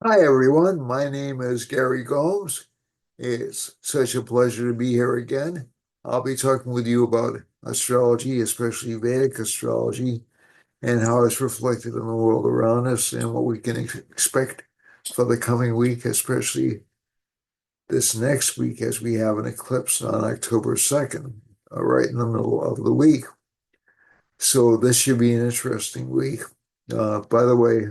Hi, everyone. My name is Gary Gomes. It's such a pleasure to be here again. I'll be talking with you about astrology, especially Vedic astrology, and how it's reflected in the world around us and what we can expect for the coming week, especially this next week as we have an eclipse on October 2nd, right in the middle of the week. So this should be an interesting week. By the way,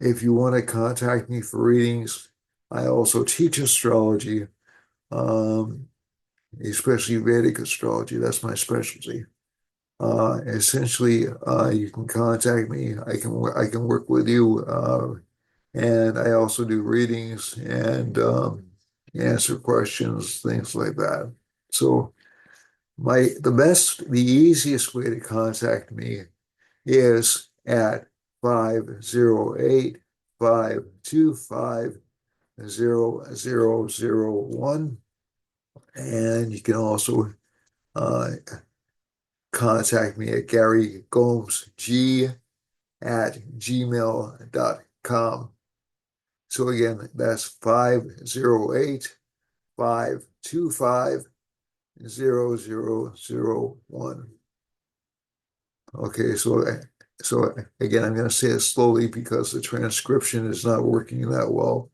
if you want to contact me for readings, I also teach astrology, um, especially Vedic astrology. That's my specialty. Essentially, you can contact me. I can work with you, and I also do readings and answer questions, things like that. So the easiest way to contact me is at 508-525-0001. And you can also uh, contact me at GaryGomesG@gmail.com. So again, that's 508-525-0001. Okay, so again, I'm going to say it slowly because the transcription is not working that well.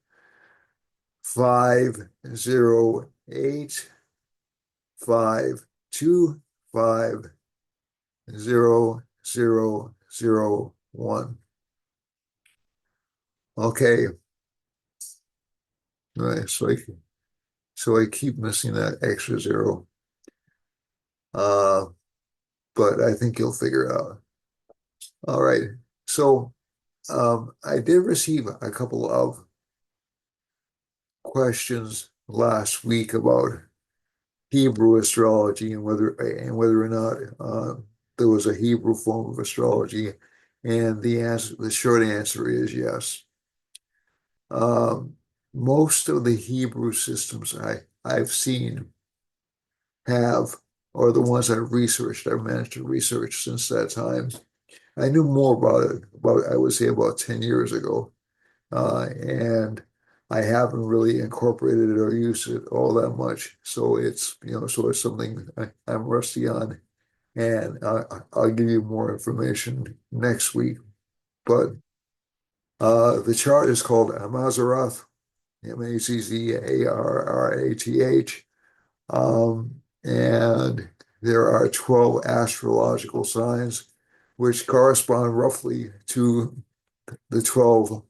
508-525-0001. Okay, all right, so I keep missing that extra zero. Uh, but I think you'll figure it out. All right. So I did receive a couple of questions last week about Hebrew astrology and whether or not there was a Hebrew form of astrology, and the short answer is yes. Um, Most of the Hebrew systems I've seen have, or the ones I've managed to research since that time. I knew more about it I would say about 10 years ago, and I haven't really incorporated it or used it all that much. So so it's something I'm rusty on, and I'll give you more information next week. But the chart is called Mazzaroth, Mazzarrath, and there are 12 astrological signs, which correspond roughly to the 12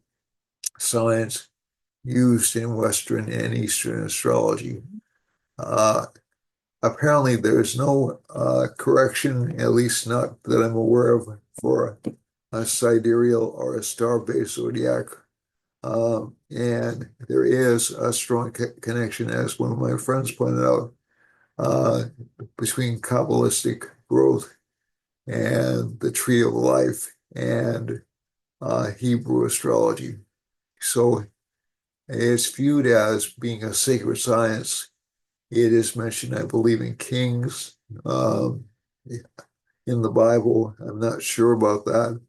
signs used in Western and Eastern astrology. Uh, Apparently, there's no correction, at least not that I'm aware of, for a sidereal or a star-based zodiac. And there is a strong connection, as one of my friends pointed out, uh, between Kabbalistic growth and the tree of life and Hebrew astrology. So it's viewed as being a sacred science. It is mentioned, I believe, in Kings, um, in the Bible. I'm not sure about that.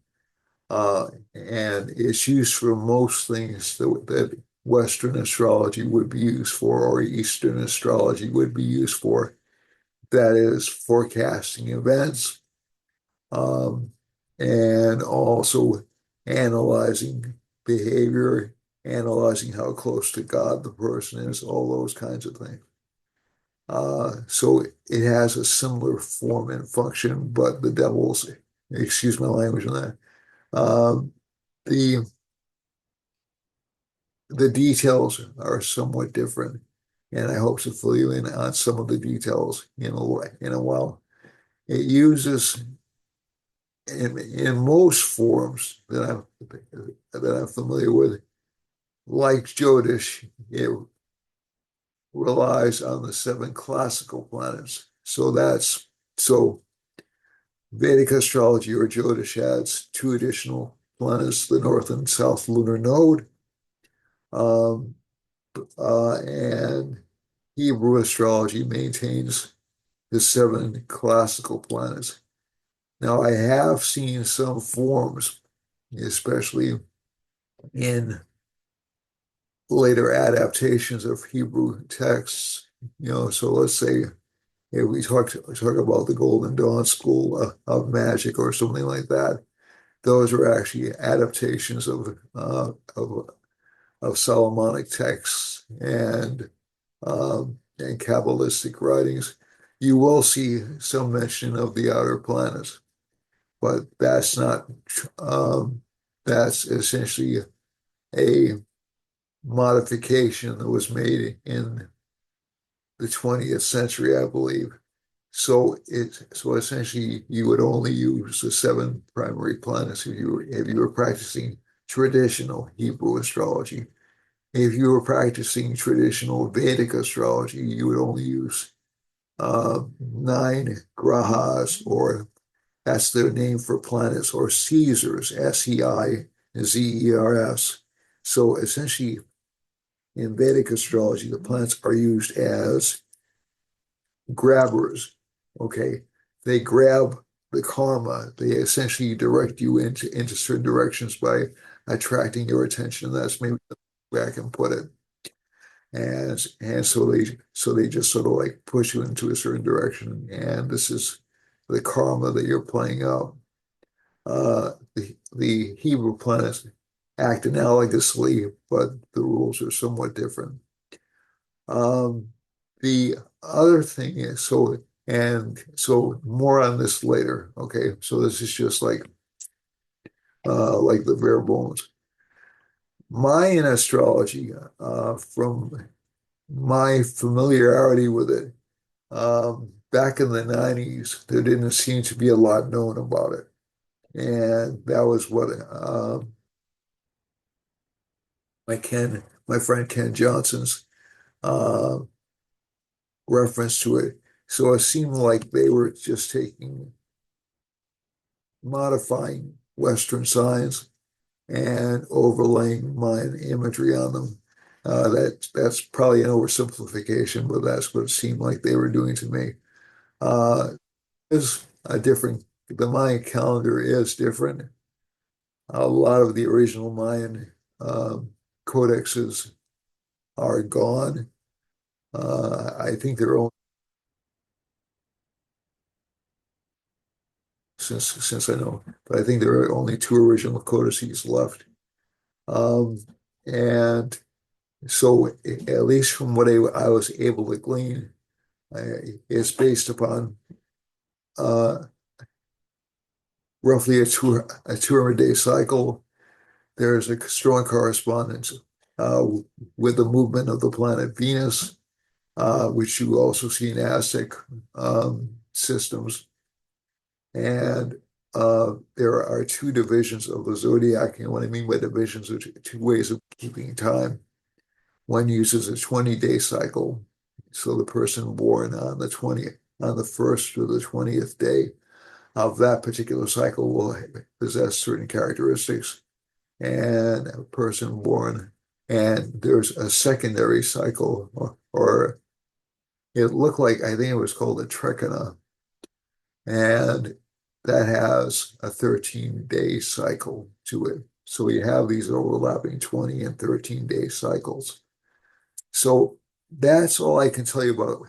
And it's used for most things that Western astrology would be used for, or Eastern astrology would be used for. That is forecasting events, um, and also analyzing behavior, analyzing how close to God the person is, all those kinds of things. So it has a similar form and function, but excuse my language on that. Um, the the details are somewhat different, and I hope to fill you in on some of the details in a while. It uses in most forms that I'm familiar with, like Jyotish, it relies on the seven classical planets. So Vedic astrology or Jyotish adds two additional planets, the north and south lunar node, um, and Hebrew astrology maintains the seven classical planets. Now, I have seen some forms, especially in later adaptations of Hebrew texts. So let's say if we talk about the Golden Dawn school of magic or something like that, those are actually adaptations of Solomonic texts and Kabbalistic writings. You will see some mention of the outer planets, but that's not, that's essentially a modification that was made in the 20th century, I believe. So essentially you would only use the seven primary planets if you were practicing traditional Hebrew astrology. If you were practicing traditional Vedic astrology, you would only use nine grahas, or that's their name for planets, or Caesars, Seizers. So essentially, in Vedic astrology, the planets are used as grabbers. Okay, they grab the karma. They essentially direct you into certain directions by attracting your attention. That's maybe the way I can put it. And so they just sort of like push you into a certain direction, and this is the karma that you're playing out. The Hebrew planets act analogously, but the rules are somewhat different. Um, the other thing is so more on this later. Okay, so this is just like the bare bones. Mayan astrology, from my familiarity with it, back in the 90s, there didn't seem to be a lot known about it. And that was what my friend Ken Johnson's uh, reference to it. So it seemed like they were just modifying Western signs and overlaying Mayan imagery on them. That's probably an oversimplification, but that's what it seemed like they were doing to me. Is a different, the Mayan calendar is different. A lot of the original Mayan codexes are gone. I think there are only, since I know, but I think there are only two original codices left. Um, and so, at least from what I was able to glean, it's based upon uh, roughly a 200-day cycle. There's a strong correspondence uh, with the movement of the planet Venus, which you also see in Aztec systems. And there are two divisions of the zodiac. And what I mean by divisions are two ways of keeping time. One uses a 20-day cycle. So the person born on the first or the 20th day of that particular cycle will possess certain characteristics. And a person born, and there's a secondary cycle, or it looked like, I think it was called a trichina, and that has a 13-day cycle to it. So we have these overlapping 20 and 13-day cycles. So that's all I can tell you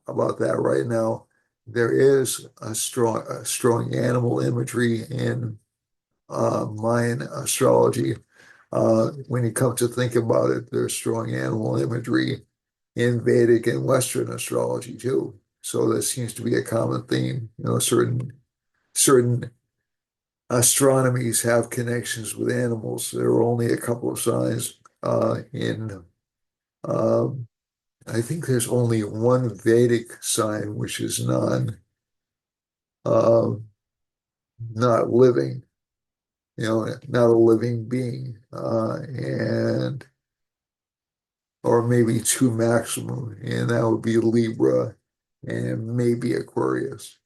about that right now. There is a strong animal imagery in Mayan astrology. When you come to think about it, there's strong animal imagery in Vedic and Western astrology too. So there seems to be a common theme. Certain astronomies have connections with animals. There are only a couple of signs in. Um, I think there's only one Vedic sign which is um, not living. Not a living being, and or maybe two maximum, and that would be Libra and maybe Aquarius.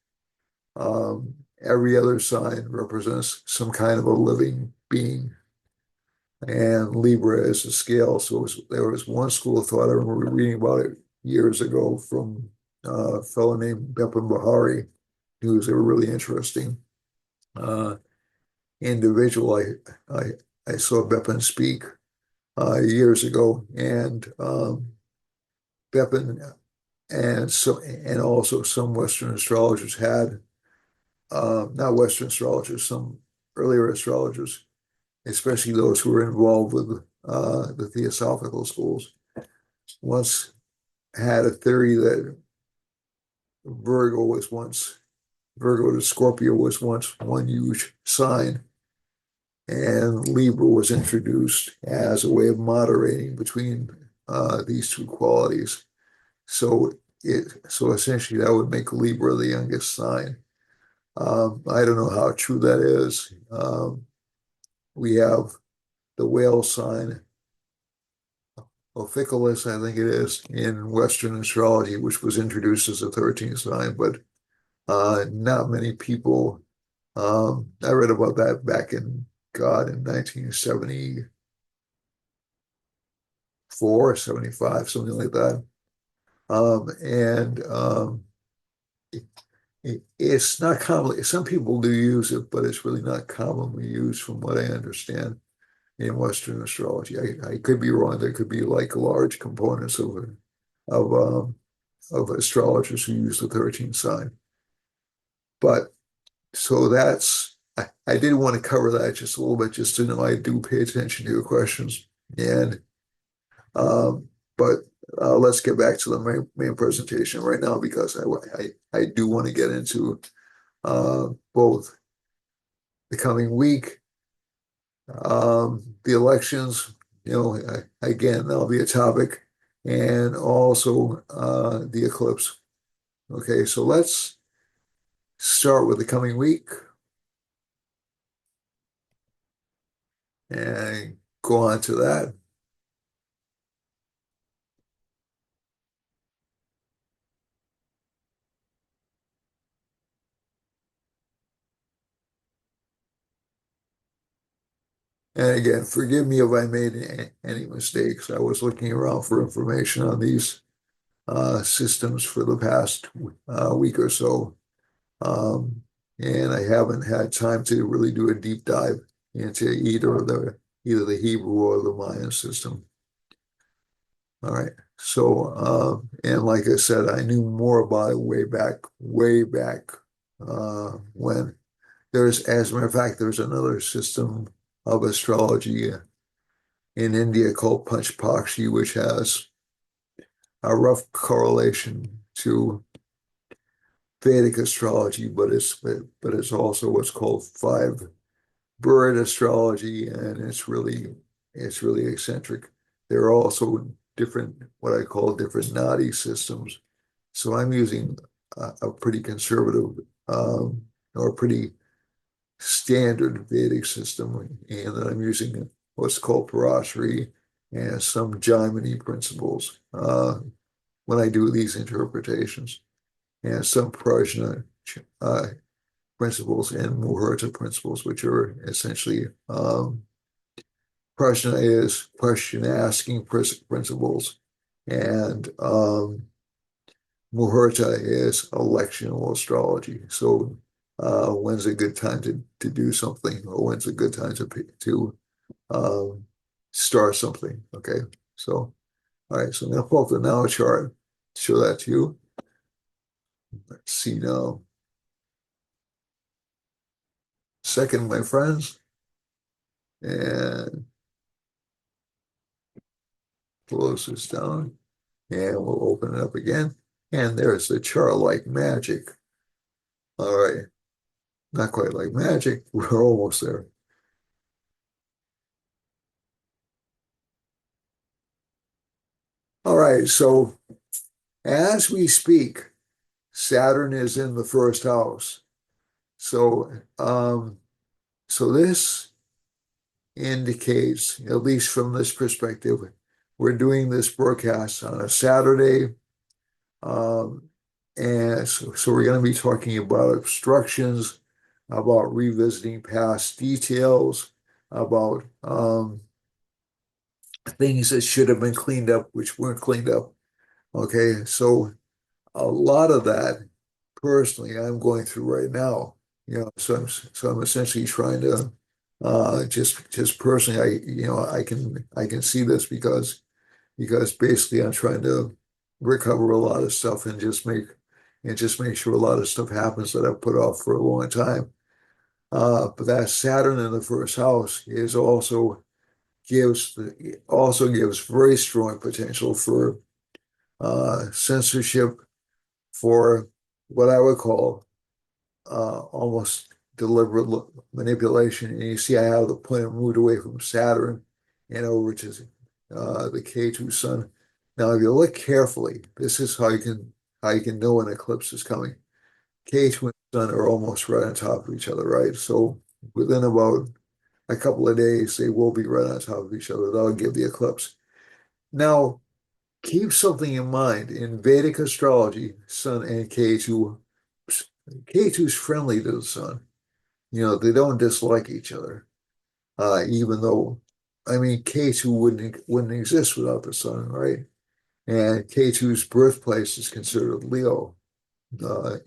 Every other sign represents some kind of a living being, and Libra is a scale. So there was one school of thought, I remember reading about it years ago from a fellow named Bepin Bahari, who was a really interesting uh, individual. I saw Bepin speak years ago, and Pepin and also some Western astrologers had not Western astrologers, some earlier astrologers, especially those who were involved with the Theosophical schools, once had a theory that Virgo was once Virgo to Scorpio was once one huge sign, and Libra was introduced as a way of moderating between these two qualities. So so essentially that would make Libra the youngest sign. I don't know how true that is. We have the whale sign, Ophiuchus, I think it is, in Western astrology, which was introduced as a 13th sign, but not many people. I read about that back in God in 1974, 75, something like that. And it's not common. Some people do use it, but it's really not commonly used from what I understand in Western astrology. I could be wrong. There could be like large components of um, of astrologers who use the 13th sign. But so I did want to cover that just a little bit, just to know I do pay attention to your questions. And but let's get back to the main presentation right now because I do want to get into both the coming week, the elections, again, that'll be a topic, and also the eclipse. Okay, so let's start with the coming week and go on to that. And again, forgive me if I made any mistakes. I was looking around for information on these systems for the past week or so. Um, and I haven't had time to really do a deep dive into either the Hebrew or the Mayan system. All right. So, and like I said, I knew more about it way back when as a matter of fact, there's another system of astrology in India called Panchpakshi, which has a rough correlation to Vedic astrology, but it's also what's called five bird astrology, and it's really eccentric. There are also different what I call different nadi systems. So I'm using a pretty conservative or pretty standard Vedic system, and then I'm using what's called Parashari and some Jaimini principles when I do these interpretations, and some Prajna uh, principles and Muhurta principles, which are essentially Prajna is question asking principles, and Muhurta is electional astrology. So when's a good time to do something, or when's a good time to um, start something? Okay, so all right, so I'm going to pull up the now chart, show that to you. Let's see now. Second, my friends, and close this down, and we'll open it up again. And there's the chart like magic. All right, not quite like magic. We're almost there. All right, so as we speak, Saturn is in the first house. So, so this indicates, at least from this perspective, we're doing this broadcast on a Saturday. Um, and so we're going to be talking about obstructions, about revisiting past details, about things that should have been cleaned up, which weren't cleaned up. Okay, so a lot of that personally I'm going through right now. So I'm essentially trying to Just personally, I can see this because basically I'm trying to recover a lot of stuff and just make sure a lot of stuff happens that I've put off for a long time. But that Saturn in the first house is also gives very strong potential for censorship, for what I would call almost deliberate manipulation. And you see, I have the planet moved away from Saturn and over to the K2 sun. Now, if you look carefully, this is how you can know an eclipse is coming. K2 and sun are almost right on top of each other, right? So within about a couple of days, they will be right on top of each other. That'll give the eclipse. Now, keep something in mind. In Vedic astrology, Sun and K2 is friendly to the Sun. You know, they don't dislike each other. Even though, I mean, K2 wouldn't exist without the Sun, right? And K2's birthplace is considered Leo, uh,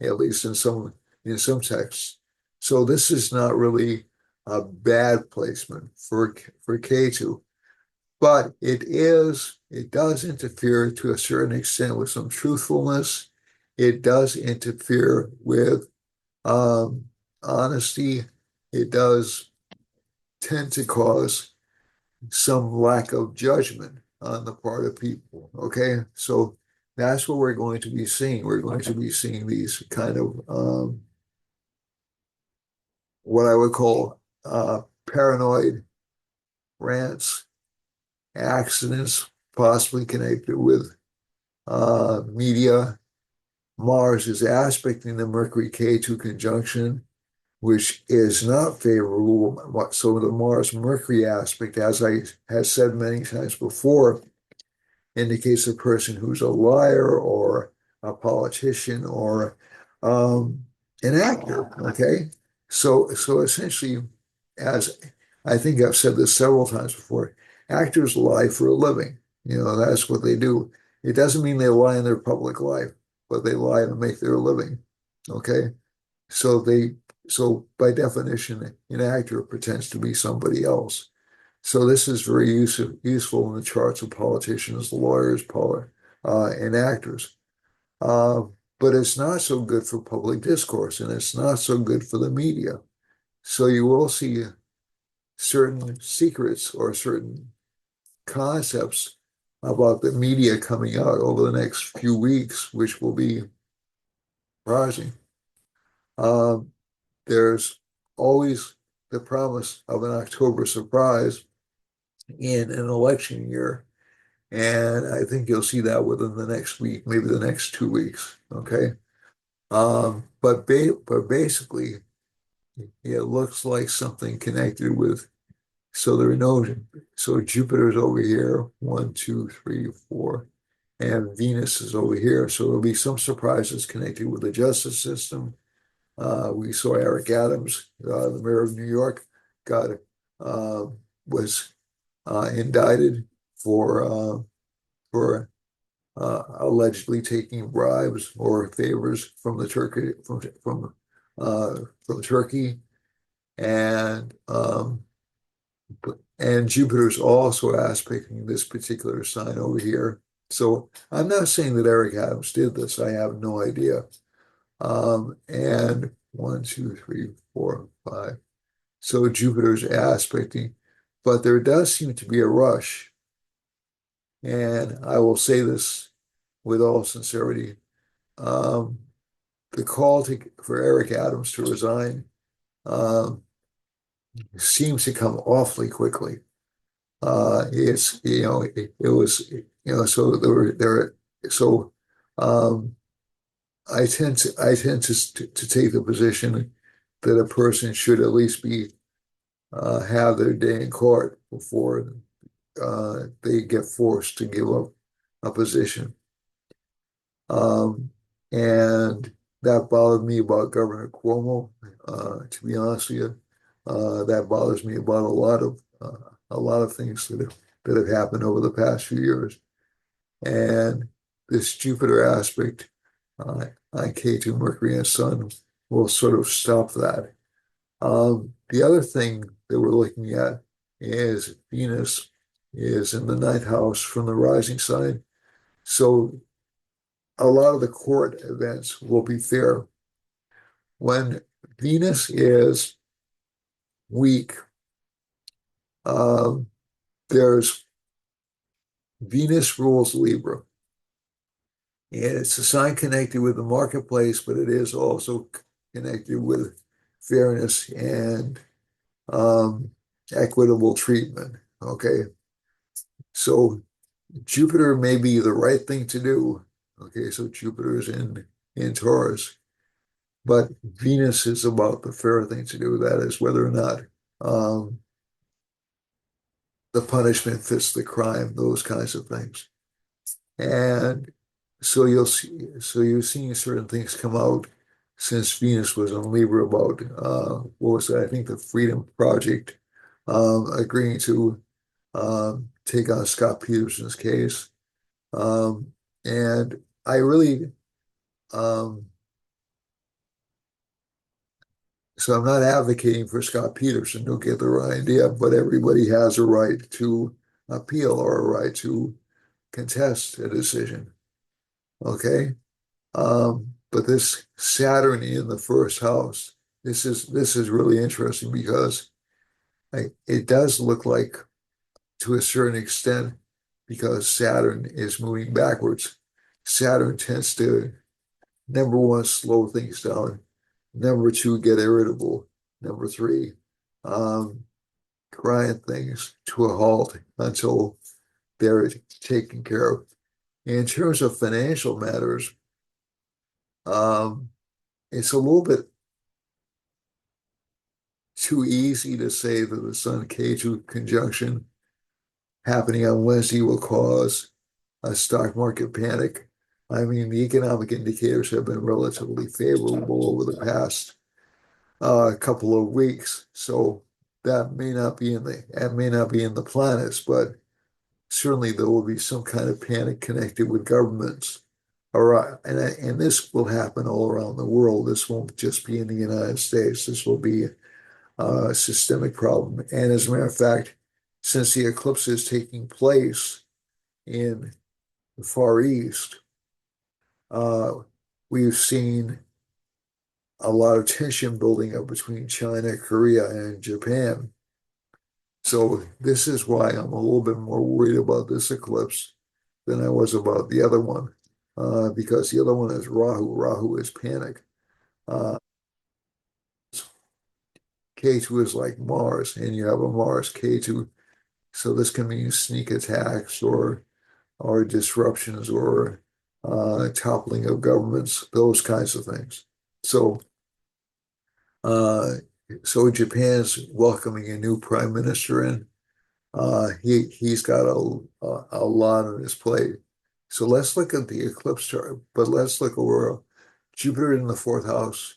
at least in some texts. So this is not really a bad placement for K2. But it does interfere to a certain extent with some truthfulness. It does interfere with um, honesty. It does tend to cause some lack of judgment on the part of people. Okay, so that's what we're going to be seeing. We're going to be seeing these kind of what I would call paranoid rants, accidents, possibly connected with media. Mars is aspecting the Mercury K2 conjunction, which is not favorable. So the Mars-Mercury aspect, as I have said many times before, indicates a person who's a liar or a politician or an actor. Okay, so essentially, as I think I've said this several times before, actors lie for a living. You know, that's what they do. It doesn't mean they lie in their public life, but they lie to make their living. Okay, so so by definition, an actor pretends to be somebody else. So this is very useful in the charts of politicians, lawyers, and actors. Uh, but it's not so good for public discourse, and it's not so good for the media. So you will see certain secrets or certain concepts about the media coming out over the next few weeks, which will be surprising. Um, there's always the promise of an October surprise in an election year. And I think you'll see that within the next week, maybe the next 2 weeks. Okay. But basically, it looks like something connected with, so there are no, so Jupiter's over here, one, two, three, four, and Venus is over here. So there'll be some surprises connected with the justice system. We saw Eric Adams, the mayor of New York, got uh, was indicted for allegedly taking bribes or favors from the from Turkey, and Jupiter's also aspecting this particular sign over here. So I'm not saying that Eric Adams did this. I have no idea. And one, two, three, four, five. So Jupiter's aspecting, but there does seem to be a rush. And I will say this with all sincerity. Um, the call for Eric Adams to resign um, seems to come awfully quickly. It's, it was, so so um, I tend to take the position that a person should at least have their day in court before they get forced to give up a position. Um, and that bothered me about Governor Cuomo. To be honest with you, that bothers me about a lot of things that have happened over the past few years. And this Jupiter aspect on K2 Mercury and Sun will sort of stop that. The other thing that we're looking at is Venus is in the ninth house from the rising sign. So a lot of the court events will be there. When Venus is weak, um, there's Venus rules Libra, and it's a sign connected with the marketplace, but it is also connected with fairness and um, equitable treatment. Okay, so Jupiter may be the right thing to do. Okay, so Jupiter is in Taurus, but Venus is about the fair thing to do. That is whether or not um, the punishment fits the crime, those kinds of things. And so you'll see, so you're seeing certain things come out since Venus was on Libra about what was that? I think the Freedom Project agreeing to take on Scott Peterson's case. Um, and I really, um, so I'm not advocating for Scott Peterson, don't get the wrong idea, but everybody has a right to appeal or a right to contest a decision. Okay. But this Saturn in the first house, this is really interesting because it does look like to a certain extent, because Saturn is moving backwards. Saturn tends to, number one, slow things down. Number two, get irritable. Number three, um, grind things to a halt until they're taken care of. In terms of financial matters, um, it's a little bit too easy to say that the Sun K2 conjunction happening on Wednesday will cause a stock market panic. I mean, the economic indicators have been relatively favorable over the past couple of weeks, so that may not be in the planets, but certainly there will be some kind of panic connected with governments. All right, and this will happen all around the world. This won't just be in the United States. This will be systemic problem. And as a matter of fact, since the eclipse is taking place in the Far East, uh, we've seen a lot of tension building up between China, Korea, and Japan. So this is why I'm a little bit more worried about this eclipse than I was about the other one, because the other one is Rahu. Rahu is panic. Uh, K2 is like Mars, and you have a Mars K2. So this can mean sneak attacks or disruptions or toppling of governments, those kinds of things. So uh, so Japan's welcoming a new prime minister in. He's got a lot on his plate. So let's look at the eclipse chart, but let's look over Jupiter in the fourth house.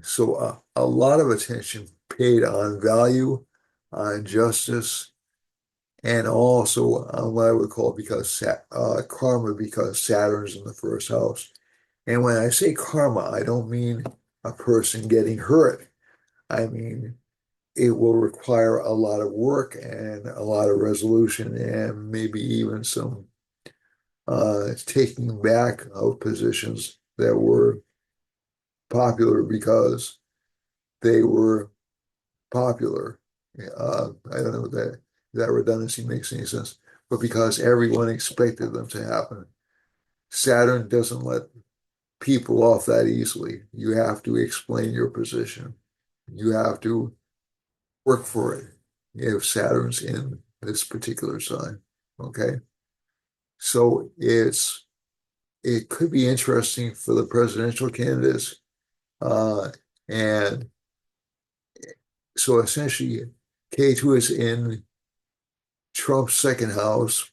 So a lot of attention paid on value, on justice, and also on what I would call because karma, because Saturn's in the first house. And when I say karma, I don't mean a person getting hurt. I mean it will require a lot of work and a lot of resolution and maybe even some taking back of positions that were popular because they were popular. I don't know if that redundancy makes any sense, but because everyone expected them to happen. Saturn doesn't let people off that easily. You have to explain your position. You have to work for it if Saturn's in this particular sign. Okay. So it could be interesting for the presidential candidates. Uh, and so essentially K2 is in Trump's second house.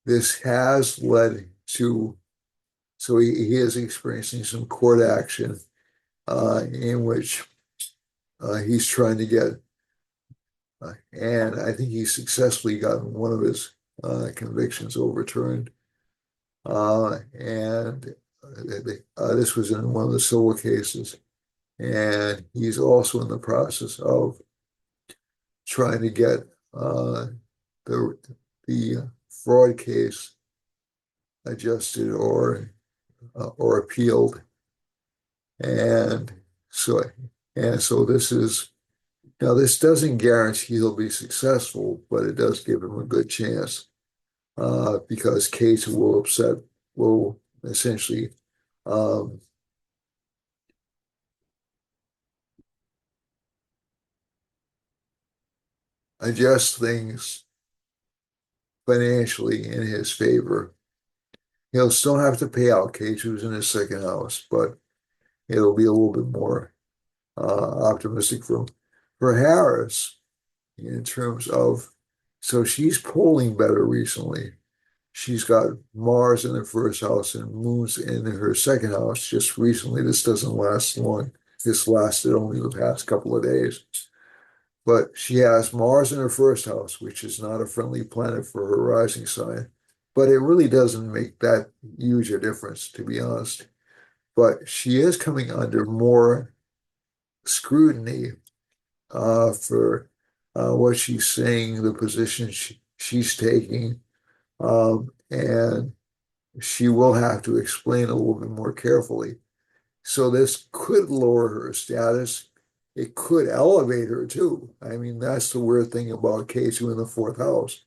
This has led to, so he is experiencing some court action in which he's trying to get, and I think he's successfully gotten one of his convictions overturned. And this was in one of the civil cases. and he's also in the process of trying to get the fraud case adjusted or appealed, and so this is now this doesn't guarantee he'll be successful, but it does give him a good chance because Kate will essentially um, adjust things financially in his favor. He'll still have to pay out Kate, who's in his second house, but it'll be a little bit more optimistic for Harris in terms of so she's polling better recently. She's got Mars in her first house and Moon's in her second house just recently. This doesn't last long. This lasted only the past couple of days. But she has Mars in her first house, which is not a friendly planet for her rising sign. But it really doesn't make that huge a difference, to be honest. But she is coming under more scrutiny for what she's saying, the position she's taking, and she will have to explain a little bit more carefully. So this could lower her status. It could elevate her too. I mean, that's the weird thing about K2 in the fourth house.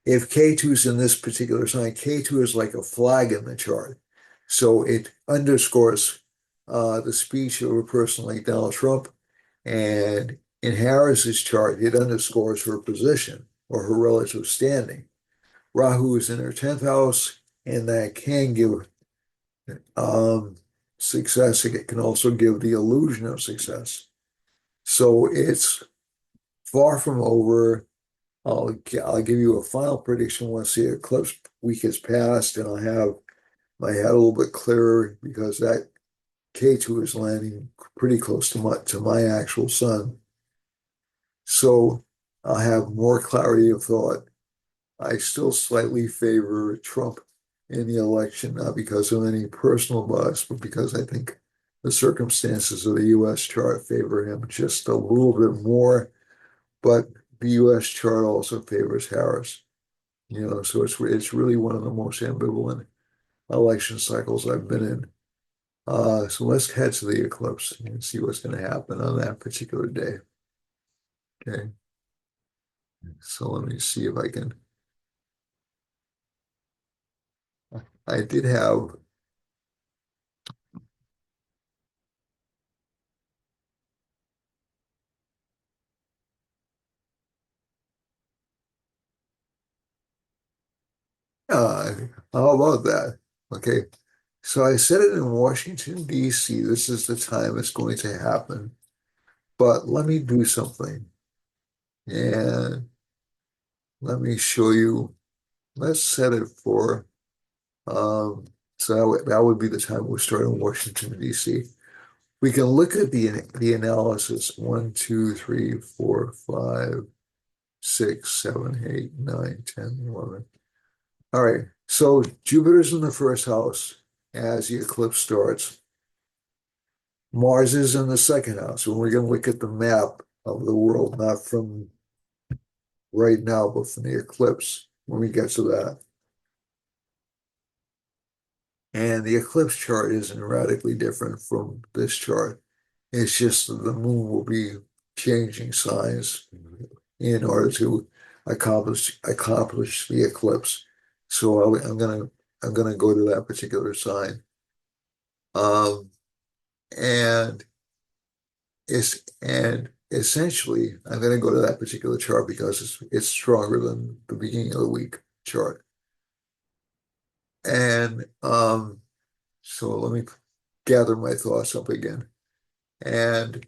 If K2's in this particular sign, K2 is like a flag in the chart. So it underscores the speech of a person like Donald Trump. And in Harris's chart, it underscores her position or her relative standing. Rahu is in her 10th house, and that can give success. It can also give the illusion of success. So it's far from over. I'll give you a final prediction once the eclipse week has passed, and I'll have my head a little bit clearer because that K2 is landing pretty close to my actual sun. So I'll have more clarity of thought. I still slightly favor Trump in the election, not because of any personal bias, but because I think the circumstances of the U.S. chart favor him just a little bit more. But the U.S. chart also favors Harris. So it's really one of the most ambivalent election cycles I've been in. So let's head to the eclipse and see what's going to happen on that particular day. Okay. So let me see if I can. I did have Uh, how about that? Okay. So I said it in Washington, D.C. This is the time it's going to happen. But let me do something. And let me show you. Let's set it for, so that would be the time we start in Washington, D.C. We can look at the analysis 1, 2, 3, 4, 5, 6, 7, 8, 9, 10, 11. All right. So Jupiter's in the first house as the eclipse starts. Mars is in the second house. And we're going to look at the map of the world, not from right now, but from the eclipse when we get to that. And the eclipse chart isn't radically different from this chart. It's just that the moon will be changing signs in order to accomplish the eclipse. So I'm gonna go to that particular sign. Um, and and essentially I'm going to go to that particular chart because it's stronger than the beginning of the week chart. And so let me gather my thoughts up again. And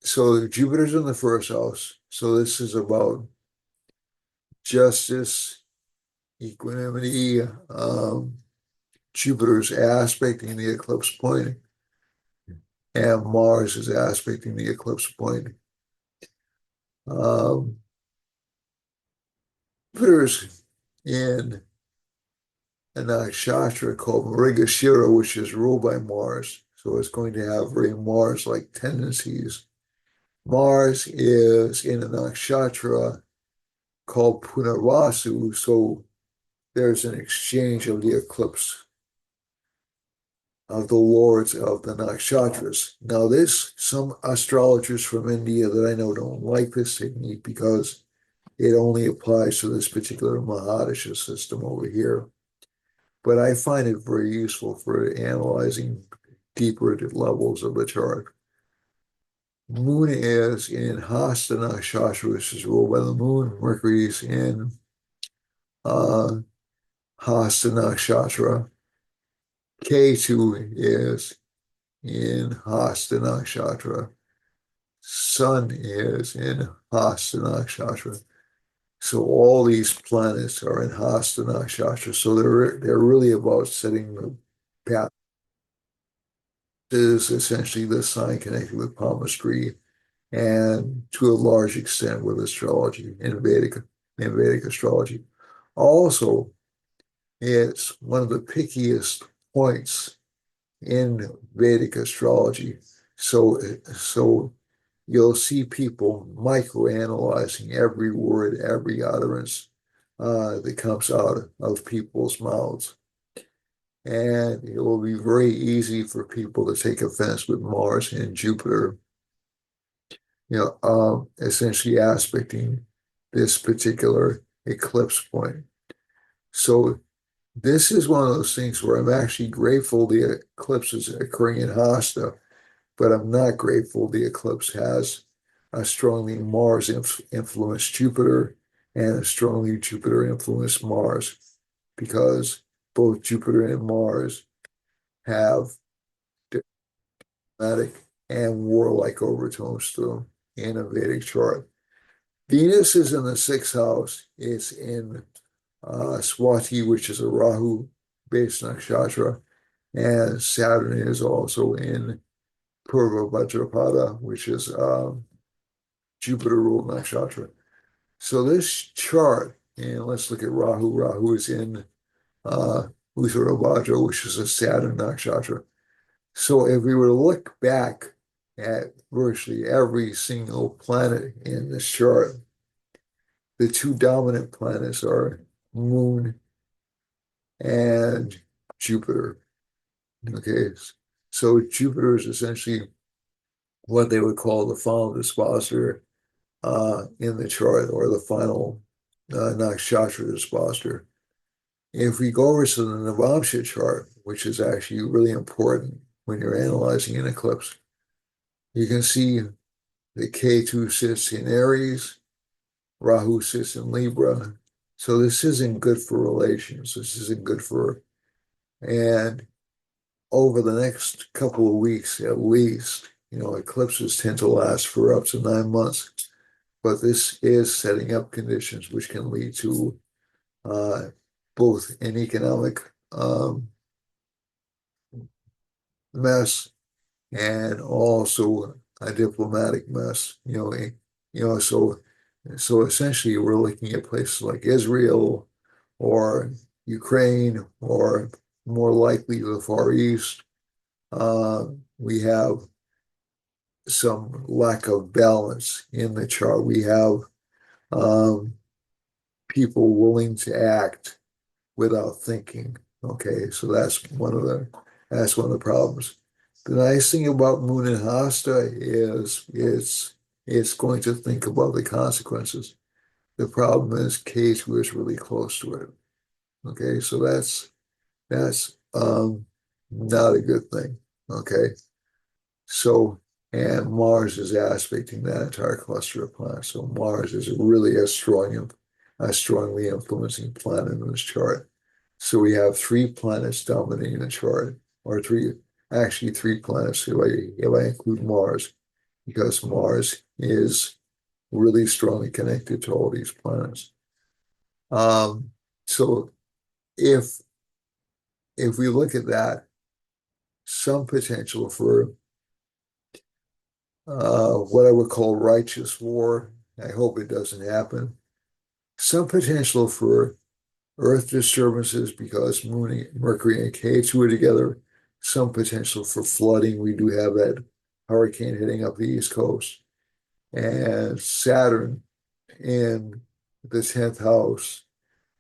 so Jupiter's in the first house. So this is about justice, equanimity. Jupiter's aspecting the eclipse point, and Mars is aspecting the eclipse point. Um, Jupiter's in a nakshatra called Mrigashira, which is ruled by Mars. So it's going to have very Mars-like tendencies. Mars is in a nakshatra called Punarvasu, so there's an exchange of the eclipse of the lords of the nakshatras. Now, some astrologers from India that I know don't like this technique because it only applies to this particular Mahadasha system over here. But I find it very useful for analyzing deeper levels of the chart. Moon is in Hasta Nakshatra, which is ruled by the moon. Mercury's in uh, Hasta Nakshatra. Ketu is in Hasta Nakshatra. Sun is in Hasta Nakshatra. So all these planets are in Hasta Nakshatra. So they're really about setting the path. Is essentially the sign connected with palmistry and to a large extent with astrology in Vedic astrology. Also, it's one of the pickiest points in Vedic astrology. So you'll see people microanalyzing every word, every utterance that comes out of people's mouths. And it will be very easy for people to take offense with Mars and Jupiter, essentially aspecting this particular eclipse point. So this is one of those things where I'm actually grateful the eclipse is occurring in Hasta, but I'm not grateful the eclipse has a strongly Mars influenced Jupiter and a strongly Jupiter influenced Mars, because both Jupiter and Mars have diplomatic and warlike overtones to them in a Vedic chart. Venus is in the sixth house. It's in Swati, which is a Rahu-based nakshatra, and Saturn is also in Purva Bhadrapada, which is Jupiter-ruled nakshatra. So this chart, and let's look at Rahu. Rahu is in Uttara Bhadra, which is a Saturn nakshatra. So if we were to look back at virtually every single planet in this chart, the two dominant planets are Moon and Jupiter. Okay, so Jupiter is essentially what they would call the final dispositor in the chart, or the final nakshatra dispositor. If we go over to the Navamsha chart, which is actually really important when you're analyzing an eclipse, you can see the Ketu sits in Aries, Rahu sits in Libra. So this isn't good for relations. This isn't good for, and over the next couple of weeks at least, eclipses tend to last for up to 9 months. But this is setting up conditions which can lead to both an economic mess and also a diplomatic mess. So essentially we're looking at places like Israel or Ukraine, or more likely the Far East. We have some lack of balance in the chart. We have um, people willing to act without thinking. Okay, so that's one of the problems. The nice thing about Moon and Hasta is it's going to think about the consequences. The problem is K2 is really close to it. Okay, so that's not a good thing. Okay, so and Mars is aspecting that entire cluster of planets. So Mars is really a strongly influencing planet in this chart. So we have three planets dominating the chart, or actually three planets if I include Mars, because Mars is really strongly connected to all these planets. So if we look at that, some potential for what I would call righteous war. I hope it doesn't happen. Some potential for Earth disturbances because Mercury and K2 are together. some potential for flooding. We do have that hurricane hitting up the East Coast. And Saturn in the 10th house,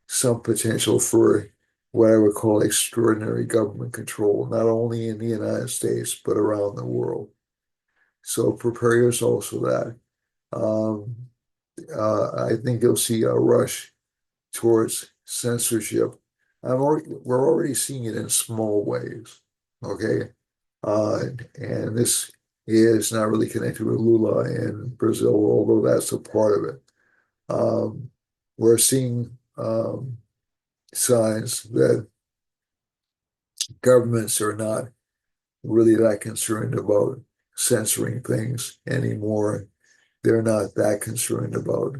some potential for what I would call extraordinary government control, not only in the United States, but around the world. So prepare yourselves for that. Um, I think you'll see a rush towards censorship. We're already seeing it in small ways, okay? And this is not really connected with Lula in Brazil, although that's a part of it. We're seeing signs that governments are not really that concerned about censoring things anymore. They're not that concerned about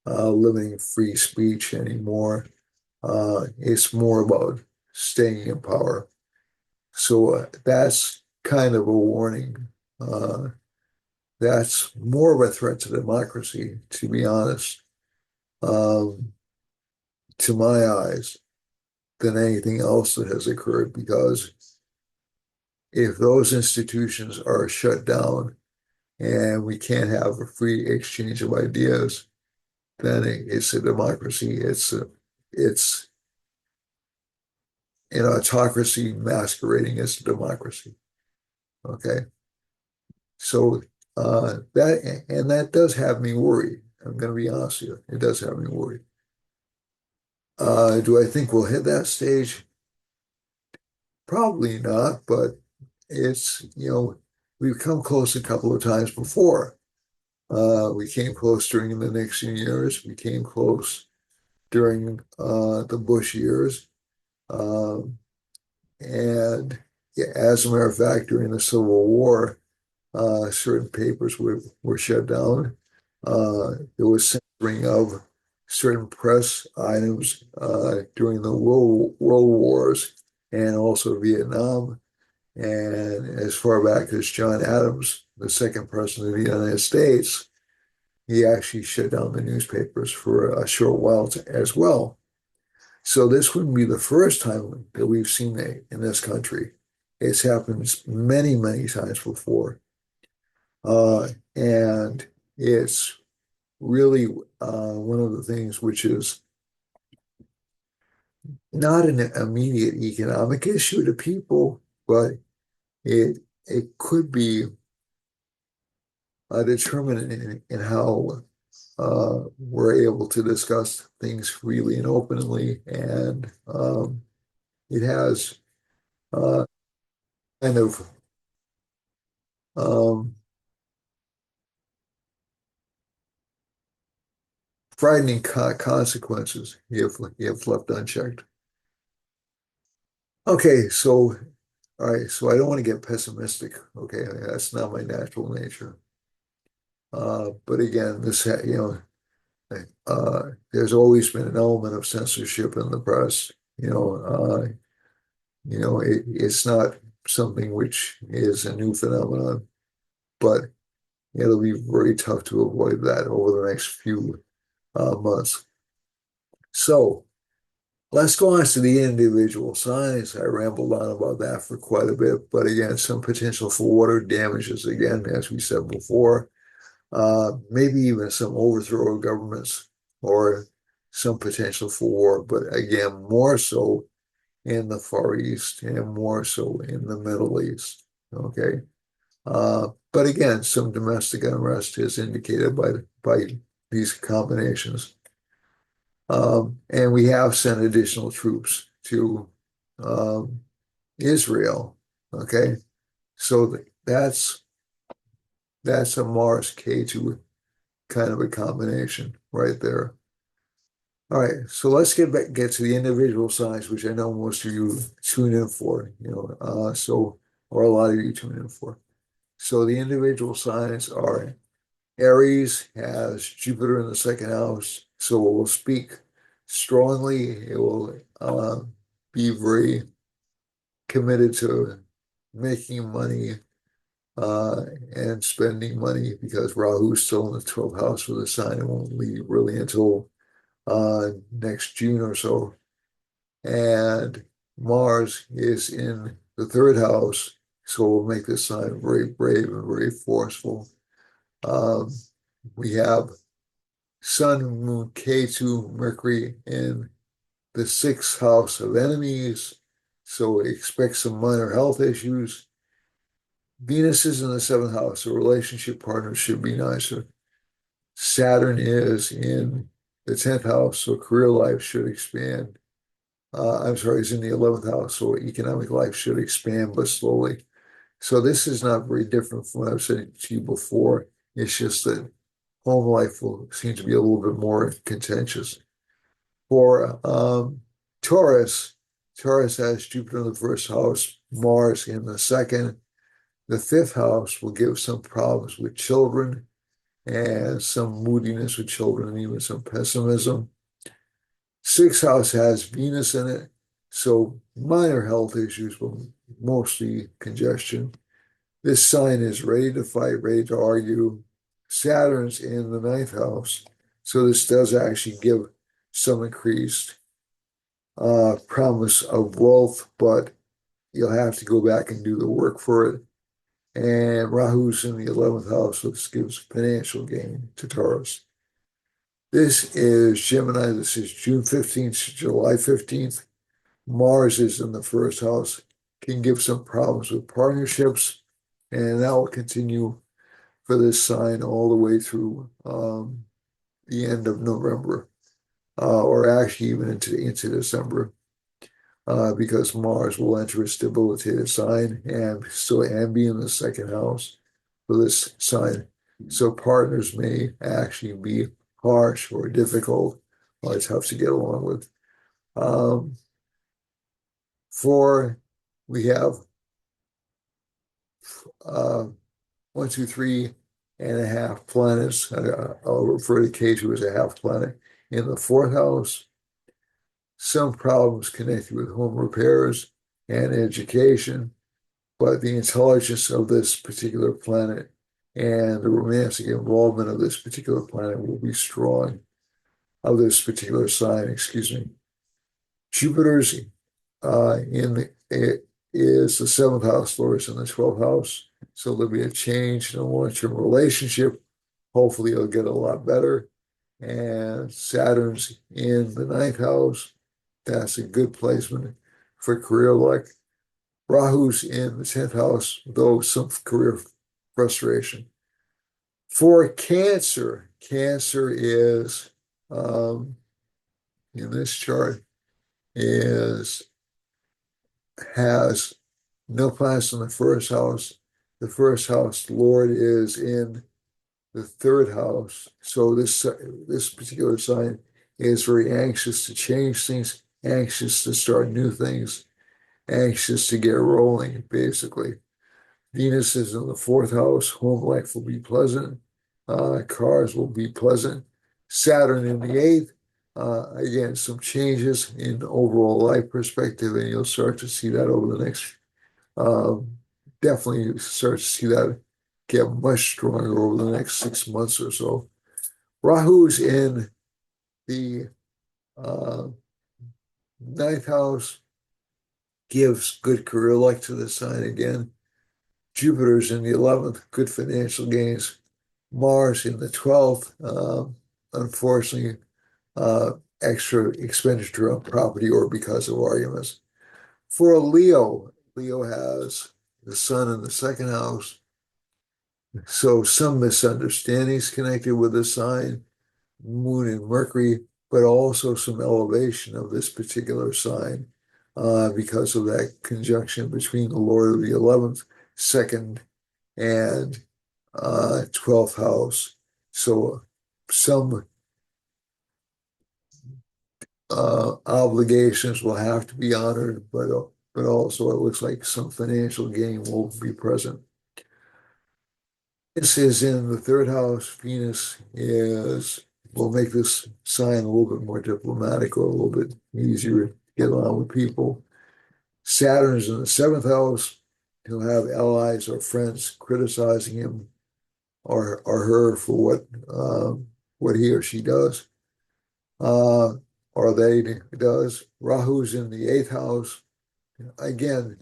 limiting free speech anymore. It's more about staying in power. So that's kind of a warning. Uh, that's more of a threat to democracy, to be honest, um, to my eyes, than anything else that has occurred. Because if those institutions are shut down and we can't have a free exchange of ideas, then it's a democracy. It's an autocracy masquerading as a democracy. Okay. So that does have me worried. I'm going to be honest with you. It does have me worried. Do I think we'll hit that stage? Probably not, but we've come close a couple of times before. We came close during the Nixon years. We came close during the Bush years. Um, and yeah, as a matter of fact, during the Civil War, certain papers were shut down. There was censoring of certain press items during the World Wars and also Vietnam. And as far back as John Adams, the second president of the United States, he actually shut down the newspapers for a short while as well. So this wouldn't be the first time that we've seen it in this country. It's happened many, many times before. And it's really one of the things which is not an immediate economic issue to people, but it could be a determinant in how we're able to discuss things freely and openly. And it has uh, kind of um, frightening consequences if left unchecked. Okay, so all right, so I don't want to get pessimistic. Okay, that's not my natural nature. But again, there's always been an element of censorship in the press. It's not something which is a new phenomenon, but it'll be very tough to avoid that over the next few months. So let's go on to the individual signs. I rambled on about that for quite a bit, but again, some potential for water damages again, as we said before. Maybe even some overthrow of governments or some potential for war, but again, more so in the Far East and more so in the Middle East. Okay. But again, some domestic unrest is indicated by these combinations. And we have sent additional troops to um, Israel. Okay. So that's a Mars K2 kind of a combination right there. All right, so let's get to the individual signs, which I know most of you tune in for, or a lot of you tune in for. So the individual signs are Aries has Jupiter in the second house, so it will speak strongly. It will be very committed to making money and spending money because Rahu's still in the 12th house for the sign. It won't leave really until next June or so. And Mars is in the third house, so we'll make this sign very brave and very forceful. Um, we have Sun, Moon, K2, Mercury in the sixth house of enemies, so expect some minor health issues. Venus is in the seventh house, so relationship partners should be nicer. Saturn is in the 10th house, so career life should expand. I'm sorry, it's in the 11th house, so economic life should expand, but slowly. So this is not very different from what I've said to you before. It's just that home life will seem to be a little bit more contentious. For Taurus, Taurus has Jupiter in the first house, Mars in the second. The fifth house will give some problems with children and some moodiness with children and even some pessimism. Sixth house has Venus in it, so minor health issues, but mostly congestion. This sign is ready to fight, ready to argue. Saturn's in the ninth house, so this does actually give some increased promise of wealth, but you'll have to go back and do the work for it. And Rahu's in the 11th house, so this gives financial gain to Taurus. This is Gemini. This is June 15th to July 15th. Mars is in the first house, can give some problems with partnerships, and that will continue for this sign all the way through the end of November, or actually even into December, because Mars will enter a debilitated sign and be in the second house for this sign. So partners may actually be harsh or difficult or tough to get along with. Um, for we have uh, 1, 2, 3 and a half planets. I'll refer to K2 as a half planet. In the fourth house, some problems connected with home repairs and education, but the intelligence of this particular planet and the romantic involvement of this particular planet will be strong, of this particular sign, excuse me. Jupiter's in the it is the seventh house, Lord, in the 12th house. So there'll be a change in a long-term relationship. Hopefully it'll get a lot better. And Saturn's in the ninth house. That's a good placement for career luck. Rahu's in the 10th house, though some career frustration. For Cancer, Cancer is in this chart is has no planets in the first house. The first house Lord is in the third house. So this particular sign is very anxious to change things, anxious to start new things, anxious to get rolling, basically. Venus is in the fourth house. Home life will be pleasant. Cars will be pleasant. Saturn in the eighth. Again, some changes in overall life perspective, and you'll start to see that over the next, definitely start to see that get much stronger over the next 6 months or so. Rahu's in the uh, ninth house, gives good career luck to the sign again. Jupiter's in the 11th, good financial gains. Mars in the 12th, unfortunately, uh, extra expenditure on property or because of arguments. For Leo, Leo has the sun in the second house, so some misunderstandings connected with the sign, Moon and Mercury, but also some elevation of this particular sign because of that conjunction between the Lord of the 11th, second, and 12th house. So some obligations will have to be honored, but also it looks like some financial gain will be present. This is in the third house. Venus is will make this sign a little bit more diplomatic or a little bit easier to get along with people. Saturn's in the seventh house. He'll have allies or friends criticizing him or her for what he or she does, uh, or they does. Rahu's in the eighth house. Again,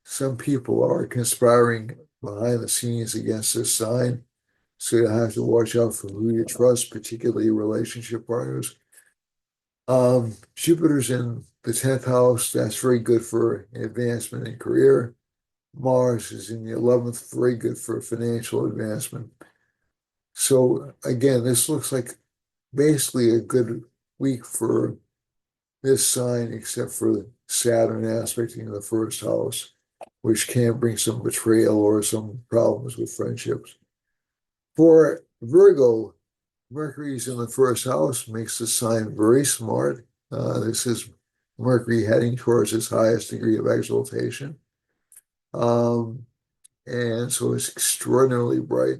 some people are conspiring behind the scenes against this sign. So you have to watch out for who you trust, particularly relationship partners. Jupiter's in the 10th house. That's very good for advancement in career. Mars is in the 11th, very good for financial advancement. So again, this looks like basically a good week for this sign, except for Saturn aspecting the first house, which can bring some betrayal or some problems with friendships. For Virgo, Mercury's in the first house, makes the sign very smart. This is Mercury heading towards its highest degree of exaltation. Um, and so it's extraordinarily bright.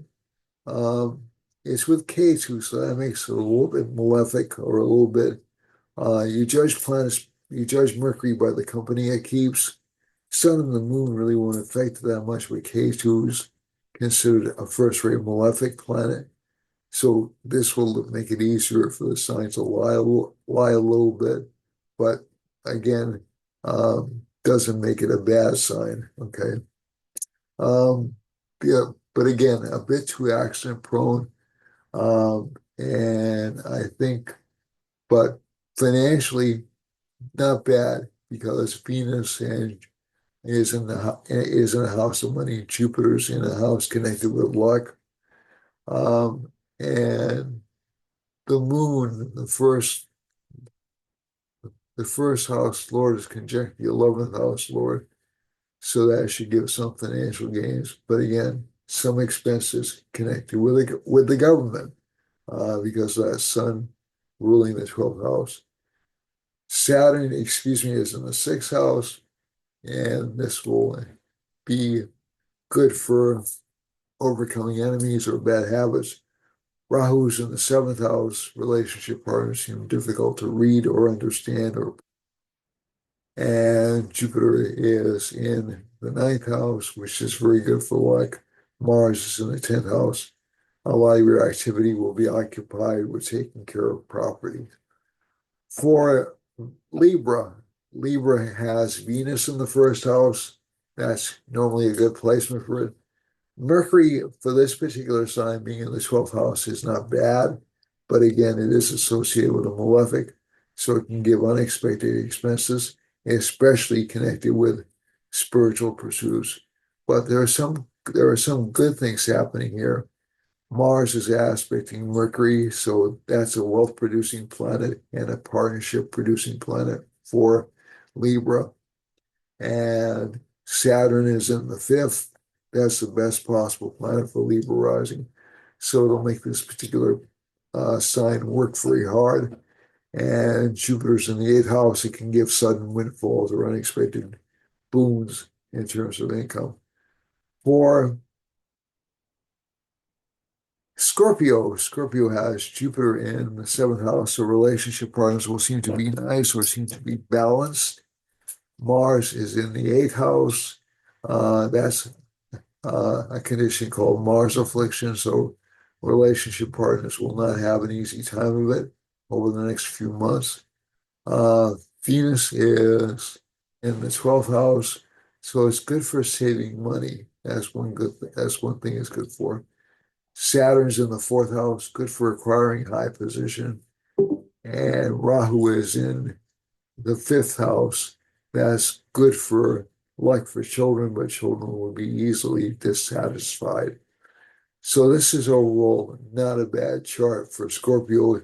Um, it's with K2, so that makes it a little bit malefic or a little bit. You judge planets, you judge Mercury by the company it keeps. Sun and the moon really won't affect it that much, but K2 is considered a first-rate malefic planet. So this will make it easier for the sign to lie a little bit, but again, doesn't make it a bad sign. Okay. Yeah, but again, a bit too accident prone. And I think, but financially not bad because Venus and is in a house of money. Jupiter's in a house connected with luck. And the moon, the first house lord is conjunct the 11th house lord, so that should give some financial gains. But again, some expenses connected with the government because of that sun ruling the 12th house. Saturn, excuse me, is in the 6th house, and this will be good for overcoming enemies or bad habits. Rahu's in the 7th house. Relationship partners seem difficult to read or understand, and Jupiter is in the 9th house, which is very good for luck. Mars is in the 10th house. A lot of your activity will be occupied with taking care of property. For Libra, Libra has Venus in the first house. That's normally a good placement for it. Mercury, for this particular sign, being in the 12th house, is not bad, but again, it is associated with a malefic, so it can give unexpected expenses, especially connected with spiritual pursuits. But there are some good things happening here. Mars is aspecting Mercury, so that's a wealth producing planet and a partnership producing planet for Libra. And Saturn is in the 5th. That's the best possible planet for Libra rising. So it'll make this particular sign work very hard. And Jupiter's in the 8th house. It can give sudden windfalls or unexpected boons in terms of income. For Scorpio, Scorpio has Jupiter in the 7th house, so relationship partners will seem to be nice or seem to be balanced. Mars is in the 8th house. That's a condition called Mars affliction, so relationship partners will not have an easy time of it over the next few months. Uh, Venus is in the 12th house, so it's good for saving money. That's one thing it's good for. Saturn's in the 4th house, good for acquiring high position. And Rahu is in the 5th house. That's good for luck for children, but children will be easily dissatisfied. So this is overall not a bad chart for Scorpio,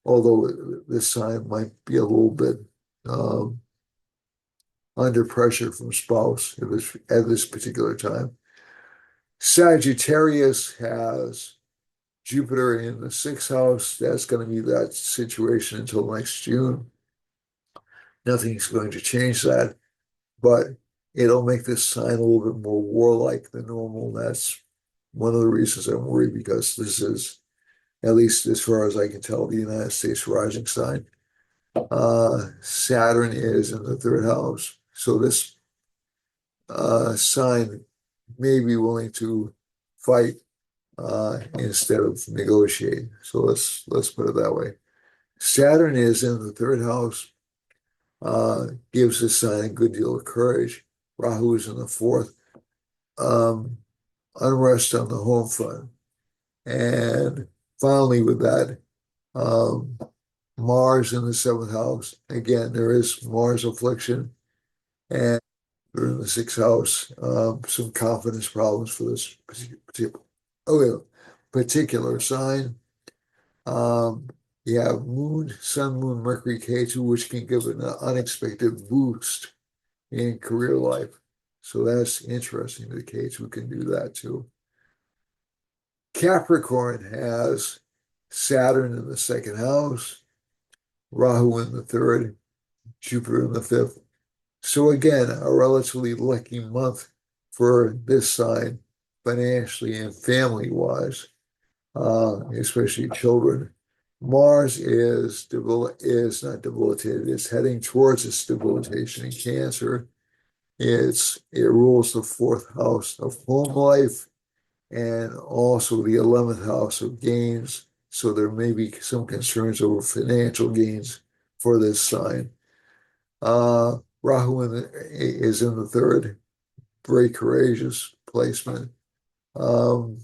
although this sign might be a little bit um, under pressure from spouse at this particular time. Sagittarius has Jupiter in the 6th house. That's going to be that situation until next June. Nothing's going to change that, but it'll make this sign a little bit more warlike than normal. That's one of the reasons I'm worried because this is, at least as far as I can tell, the United States rising sign. Saturn is in the 3rd house. So this sign may be willing to fight instead of negotiate. So let's put it that way. Saturn is in the 3rd house, gives this sign a good deal of courage. Rahu is in the fourth. Um, Unrest on the home front. And finally, with that, um, Mars in the seventh house. Again, there is Mars affliction, and we're in the sixth house. Some confidence problems for this particular, oh, yeah, particular sign. Um, you have Moon, Sun, Moon, Mercury, K2, which can give an unexpected boost in career life. So that's interesting. The K2 can do that too. Capricorn has Saturn in the second house, Rahu in the third, Jupiter in the fifth. So again, a relatively lucky month for this sign, financially and family-wise, especially children. Mars is not debilitated. It's heading towards its debilitation in Cancer. It rules the fourth house of home life and also the 11th house of gains. So there may be some concerns over financial gains for this sign. Rahu is in the third, very courageous placement. Um,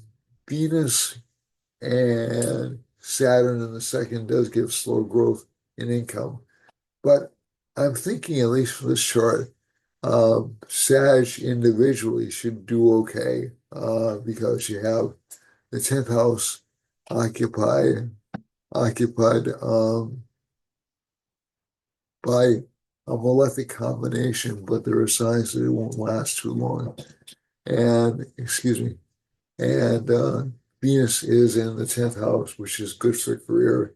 Venus and Saturn in the second does give slow growth in income. But I'm thinking, at least for this chart, Sag individually should do okay because you have the 10th house occupied by a malefic combination, but there are signs that it won't last too long. And excuse me, and Venus is in the 10th house, which is good for career,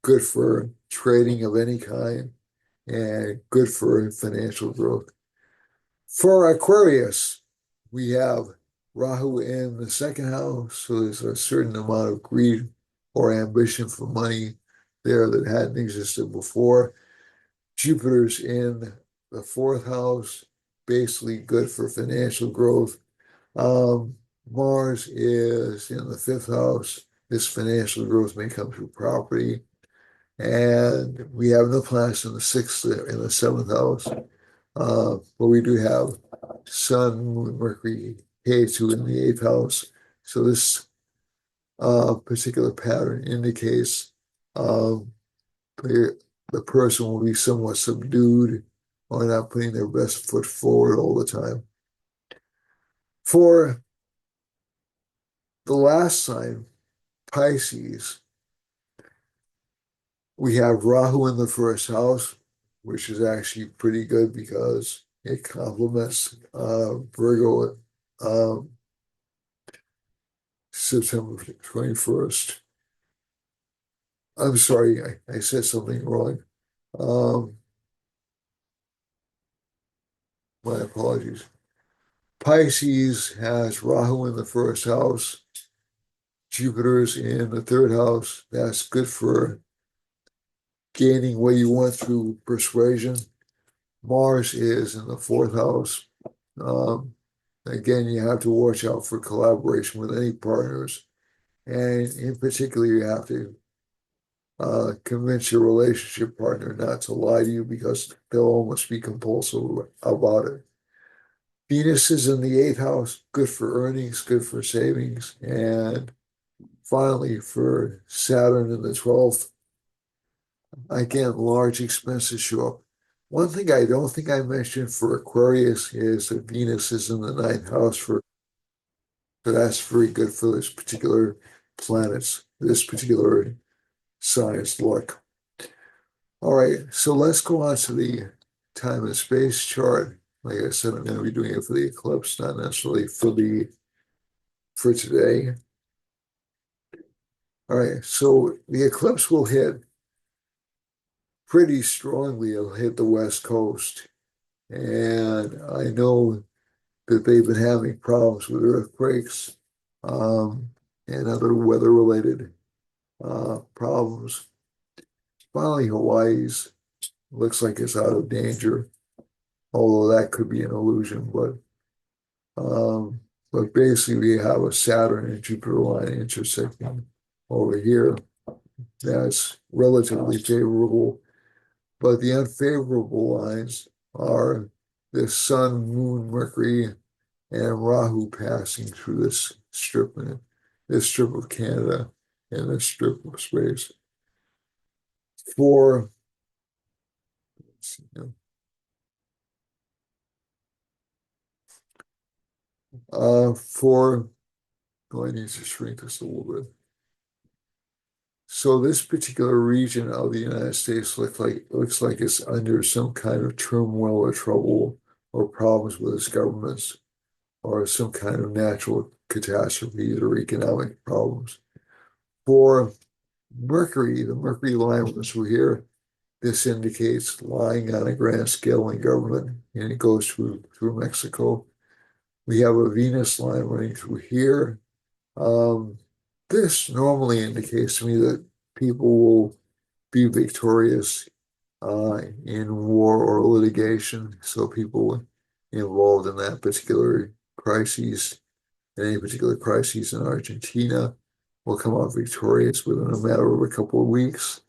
good for trading of any kind, and good for financial growth. For Aquarius, we have Rahu in the second house, so there's a certain amount of greed or ambition for money there that hadn't existed before. Jupiter's in the fourth house, basically good for financial growth. Um, Mars is in the fifth house. This financial growth may come through property. And we have no planets in the sixth, in the seventh house. But we do have Sun, Moon, Mercury, K2 in the eighth house. So this particular pattern indicates um, the, the person will be somewhat subdued or not putting their best foot forward all the time. For the last sign, Pisces, we have Rahu in the first house, which is actually pretty good because it complements Virgo um, September 21st. I'm sorry, I said something wrong. Um, my apologies. Pisces has Rahu in the first house, Jupiter's in the third house. That's good for gaining what you want through persuasion. Mars is in the fourth house. Um, Again, you have to watch out for collaboration with any partners. And in particular, you have to convince your relationship partner not to lie to you because they'll almost be compulsive about it. Venus is in the eighth house, good for earnings, good for savings. And finally, for Saturn in the 12th, again, large expenses show up. One thing I don't think I mentioned for Aquarius is that Venus is in the ninth house so that's very good for this particular planets, this particular science look. All right, so let's go on to the time and space chart. Like I said, I'm going to be doing it for the eclipse, not necessarily for today. All right, so the eclipse will hit pretty strongly. It'll hit the West Coast. And I know that they've been having problems with earthquakes and other weather-related problems. Finally, Hawaii's looks like it's out of danger, although that could be an illusion. But basically, we have a Saturn and Jupiter line intersecting over here. That's relatively favorable, but the unfavorable lines are the Sun, Moon, Mercury, and Rahu passing through this strip of Canada and this strip of space. For for oh, I need to shrink this a little bit. So this particular region of the United States looks like it's under some kind of turmoil or trouble or problems with its governments or some kind of natural catastrophes or economic problems. For Mercury, the Mercury line runs through here. This indicates lying on a grand scale in government, and it goes through Mexico. We have a Venus line running through here. Um, this normally indicates to me that people will be victorious in war or litigation. So people involved in that particular crises, in any particular crises in Argentina, will come out victorious within a matter of a couple of weeks.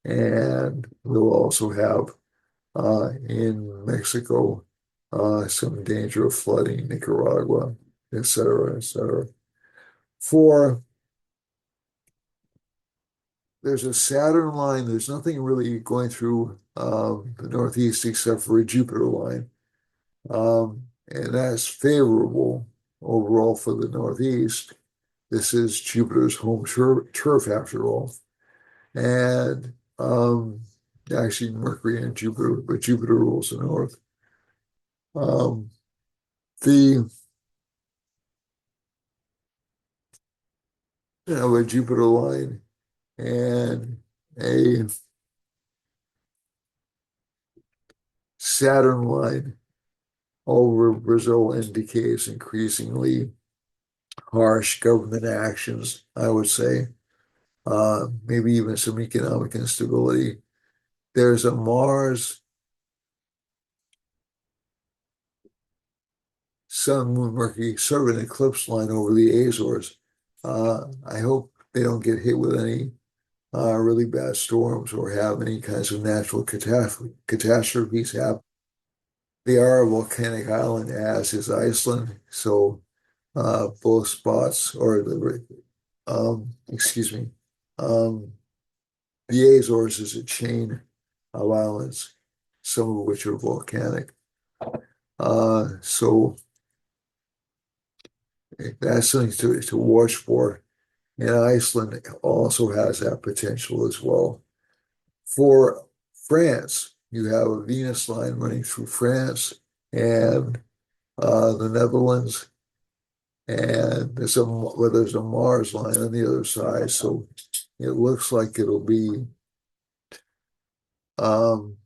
And we'll also have in Mexico some danger of flooding, Nicaragua, et cetera, et cetera. For there's a Saturn line. There's nothing really going through the Northeast except for a Jupiter line. And that's favorable overall for the Northeast. This is Jupiter's home turf after all. And actually Mercury and Jupiter, but Jupiter rules the North. Um, the a Jupiter line and a Saturn line over Brazil indicates increasingly harsh government actions, I would say, maybe even some economic instability. There's a Mars, Sun, Moon, Mercury, sort of an eclipse line over the Azores. I hope they don't get hit with any really bad storms or have any kinds of natural catastrophes happen. They are a volcanic island, as is Iceland, so both spots, or excuse me, um, the Azores is a chain of islands, some of which are volcanic. So that's something to watch for. And Iceland also has that potential as well. For France, you have a Venus line running through France and the Netherlands, and there's a Mars line on the other side. So it looks like it'll be um,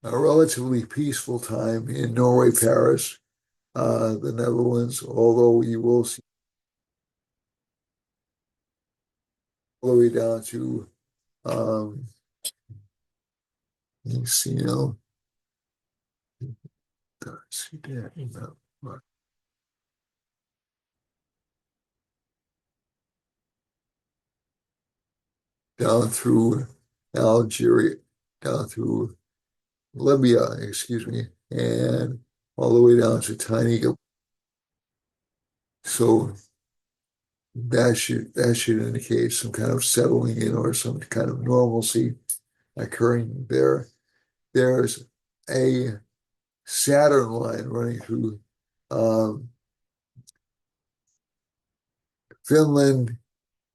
a relatively peaceful time in Norway, Paris, the Netherlands, although you will see all the way down to um, you know, down through Algeria, down through Libya, excuse me, and all the way down to tiny. So that should indicate some kind of settling in or some kind of normalcy occurring there. There's a Saturn line running through um, Finland,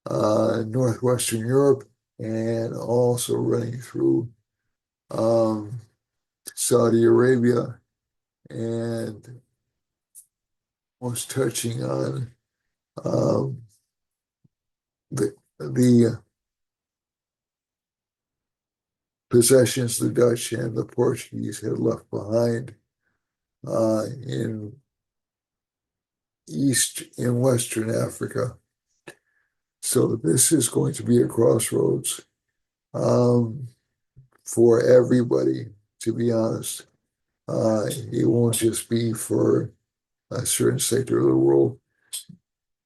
northwestern Europe, and also running through um, Saudi Arabia, and was touching on um, the possessions the Dutch and the Portuguese had left behind in East and Western Africa. So this is going to be a crossroads um, for everybody, to be honest. It won't just be for a certain sector of the world.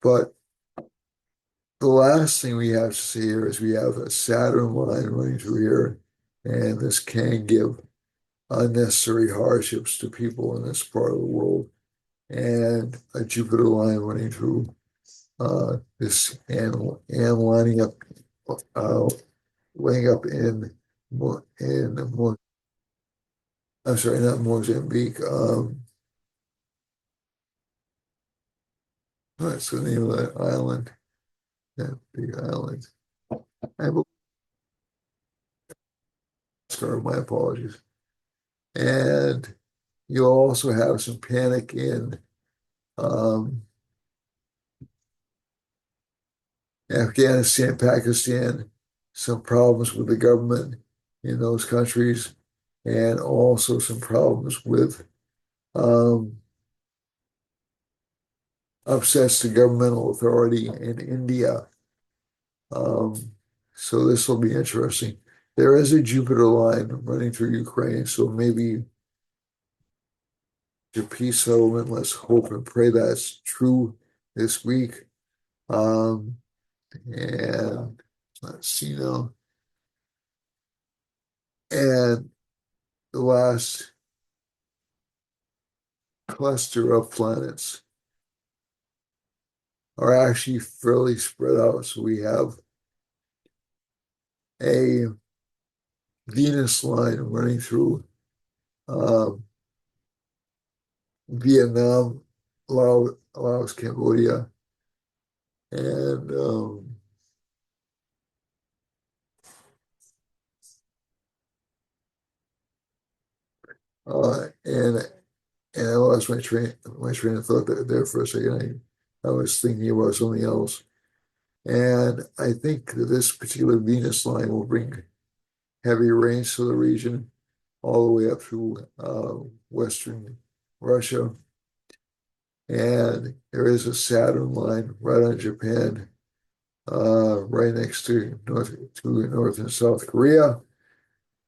But the last thing we have to see here is we have a Saturn line running through here, and this can give unnecessary hardships to people in this part of the world. And a Jupiter line running through this and uh, lining up in I'm sorry, not Mozambique. What's the name of that island? That big island. I have a scar. My apologies. And you'll also have some panic in um, Afghanistan, Pakistan, some problems with the government in those countries, and also some problems with um, upsets to governmental authority in India. Um, so this will be interesting. There is a Jupiter line running through Ukraine, so maybe your peace settlement, let's hope and pray that's true this week. Um, and let's see now. And the last cluster of planets are actually fairly spread out. So we have a Venus line running through um, Vietnam, Laos, Cambodia, and and I lost my train of thought there for a second. I was thinking about something else, and I think that this particular Venus line will bring heavy rains to the region, all the way up through Western Russia. And there is a Saturn line right on Japan, right next to North and South Korea.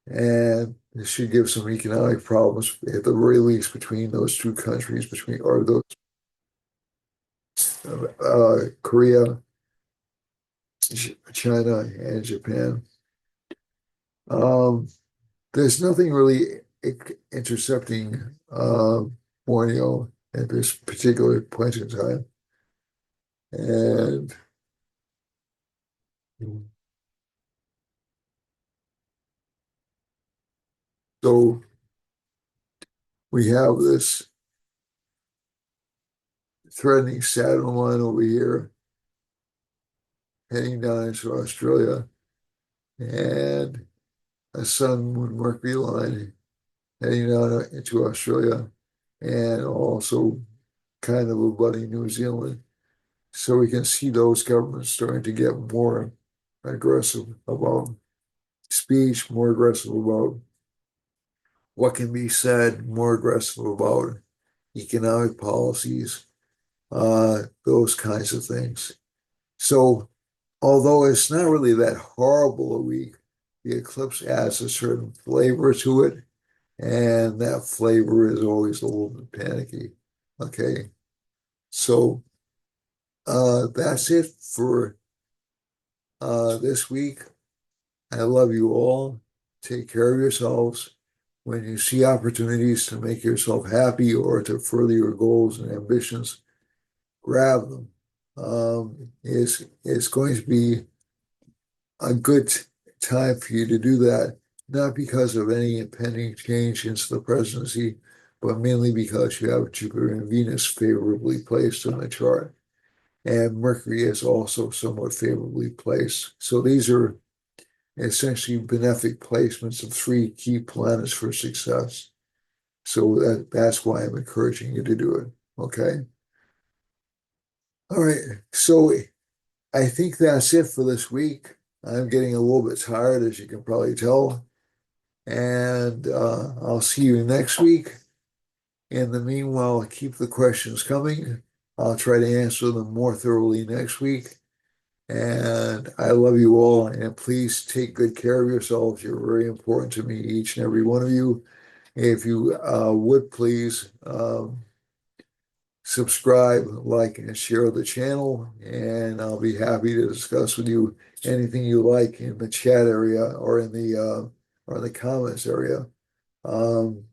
And this should give some economic problems at the very least between those two countries, between or those Korea, China, and Japan. Um, there's nothing really intercepting Borneo at this particular point in time. And so we have this threatening Saturn line over here heading down into Australia and a Sun Moon Mercury line heading down into Australia and also kind of abutting New Zealand. So we can see those governments starting to get more aggressive about speech, more aggressive about what can be said, more aggressive about economic policies, those kinds of things. So, although it's not really that horrible a week, the eclipse adds a certain flavor to it, and that flavor is always a little bit panicky. Okay, so that's it for this week. I love you all. Take care of yourselves. When you see opportunities to make yourself happy or to further your goals and ambitions, grab them. It's going to be a good time for you to do that, not because of any impending change into the presidency, but mainly because you have Jupiter and Venus favorably placed in the chart. And Mercury is also somewhat favorably placed. So these are essentially benefic placements of three key planets for success. So that's why I'm encouraging you to do it. Okay. All right. So I think that's it for this week. I'm getting a little bit tired, as you can probably tell. And I'll see you next week. In the meanwhile, keep the questions coming. I'll try to answer them more thoroughly next week. And I love you all. And please take good care of yourselves. You're very important to me, each and every one of you. If you would please subscribe, like, and share the channel, and I'll be happy to discuss with you anything you like in the chat area or in the or in the comments area. Um,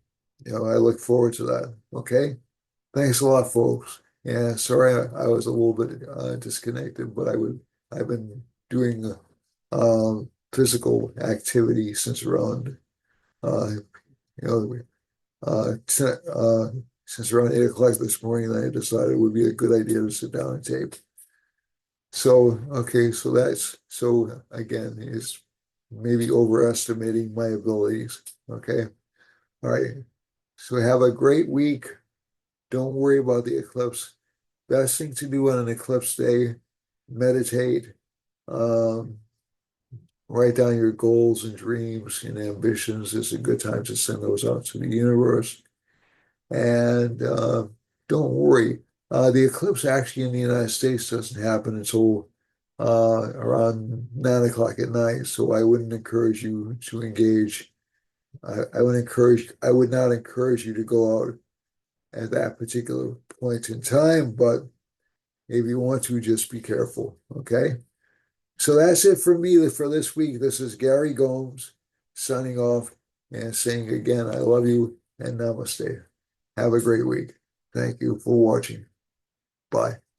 I look forward to that. Okay. Thanks a lot, folks. Yeah, sorry I was a little bit disconnected, but I've been doing physical activity since around uh, you know t since around 8 o'clock this morning. I decided it would be a good idea to sit down and tape. So okay, so again is maybe overestimating my abilities. Okay, all right. So have a great week. Don't worry about the eclipse. Best thing to do on an eclipse day, meditate, um, write down your goals and dreams and ambitions. It's a good time to send those out to the universe. And don't worry. The eclipse actually in the United States doesn't happen until around 9 o'clock at night. So I wouldn't encourage you to engage. I would not encourage you to go out at that particular point in time, but if you want to, just be careful. Okay. So that's it for me for this week. This is Gary Gomes signing off and saying again, I love you and namaste. Have a great week. Thank you for watching. Bye.